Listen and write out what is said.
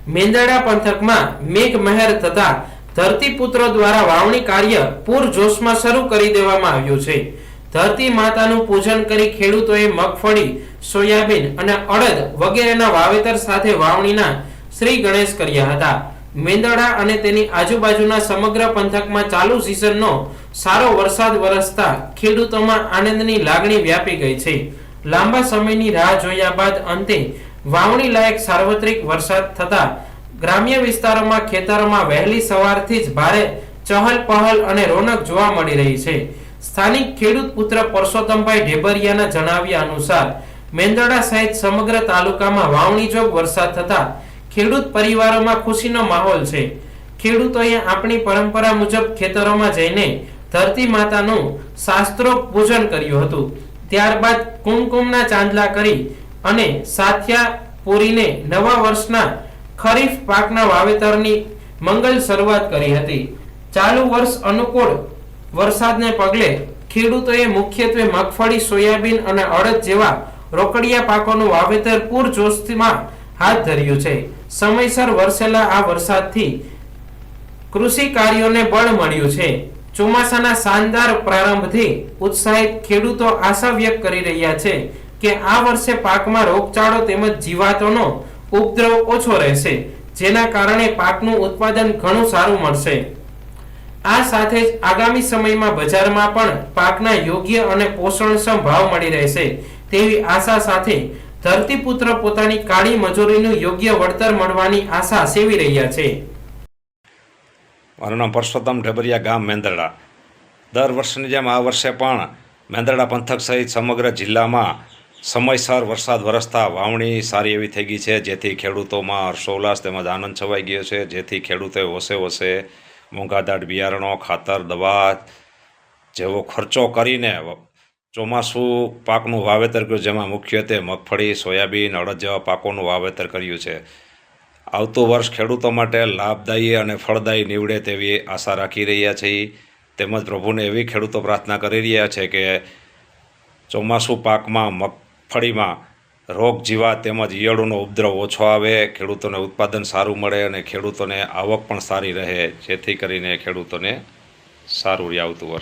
મેંદરડા પંથકમાં મેઘમહેર થતા ધરતીપુત્રો દ્વારા વાવણી કાર્ય પૂરજોશમાં શરૂ કરી દેવામાં આવ્યું છે। ધરતી માતાનું પૂજન કરી ખેડૂતોએ મગફળી, સોયાબીન અને અડદ વગેરેના વાવેતર સાથે વાવણીના શ્રી ગણેશ કર્યા હતા। મેંદરડા અને તેની આજુબાજુના સમગ્ર પંથકમાં ચાલુ સિઝનનો સારો વરસાદ વરસતા ખેડૂતોમાં આનંદની લાગણી વ્યાપી ગઈ છે। લાંબા સમયની રાહ જોયા બાદ અંતે વાવણી લાયક સાર્વત્રિક વરસાદ થતા ગ્રામ્ય વિસ્તારોમાં ખેતરોમાં વહેલી સવારથી જ ભારે ચહલ પહલ અને રોનક જોવા મળી રહી છે। સ્થાનિક ખેડૂત પુત્ર પરસોત્તમભાઈ ઢેબરિયાના જણાવ્યા અનુસાર મેંદરડા સહિત સમગ્ર તાલુકામાં વાવણીજોગ વરસાદ થતા ખેડૂત પરિવારોમાં ખુશીનો માહોલ છે। ખેડૂતોએ આપણી પરંપરા મુજબ ખેતરોમાં જઈને ધરતી માતાનું શાસ્ત્રોક્ત પૂજન કર્યું હતું। ત્યારબાદ કુમકુમના ચાંદલા કરી અને સાથિયા પૂરીને નવા વર્ષના ખરીફ પાકના વાવેતરની મંગલ શરૂઆત કરી હતી। ચાલુ વર્ષ અનુકૂળ વરસાદને પગલે ખેડૂતોએ મુખ્યત્વે મગફળી, સોયાબીન અને અડદ જેવા રોકડિયા પાકોનું વાવેતર પૂરજોશમાં હાથ ધર્યું છે। સમયસર વરસેલા આ વરસાદથી કૃષિ કાર્યોને બળ મળ્યું છે। ચોમાસાના શાનદાર પ્રારંભથી ઉત્સાહિત ખેડૂતો આશા વ્યક્ત કરી રહ્યા છે કે આ વર્ષે પાકમાં રોગચાળો તેમજ જીવાતોનો ઉપદ્રવ ઓછો રહેશે, જેના કારણે પાકનું ઉત્પાદન ઘણું સારું મળશે। આ સાથે જ આગામી સમયમાં બજારમાં પણ પાકના યોગ્ય અને પોષણક્ષમ ભાવ મળી રહેશે તેવી આશા સાથે ધરતીપુત્ર પોતાની કાળી મજૂરીનું યોગ્ય વળતર મળવાની આશા સેવી રહ્યા છે। મારું નામ પરસોત્તમ ઢેબરિયા, ગામ મેંદરડા। દર વર્ષની જેમ આ વર્ષે પણ મેંદરડા પંથક સહિત સમગ્ર જિલ્લામાં સમયસર વરસાદ વરસતા વાવણી સારી એવી થઈ ગઈ છે, જેથી ખેડૂતોમાં હર્ષોલ્લાસ તેમજ આનંદ છવાઈ ગયો છે। જેથી ખેડૂતોએ ઓછે મોંઘાદાટ બિયારણો, ખાતર, દવા જેવો ખર્ચો કરીને ચોમાસું પાકનું વાવેતર કર્યું, જેમાં મુખ્યત્વે મગફળી, સોયાબીન, અડદ જેવા પાકોનું વાવેતર કર્યું છે। આવતું વર્ષ ખેડૂતો માટે લાભદાયી અને ફળદાયી નીવડે તેવી આશા રાખી રહ્યા છીએ। તેમજ પ્રભુને એવી ખેડૂતો પ્રાર્થના કરી રહ્યા છે કે ચોમાસું પાકમાં મગફળીમાં રોગ જીવાત તેમજ ઈયળોનો ઉપદ્રવ ઓછો આવે, ખેડૂતોને ઉત્પાદન સારું મળે અને ખેડૂતોને આવક પણ સારી રહે, જેથી કરીને ખેડૂતોને સારું આવતું વર્ષ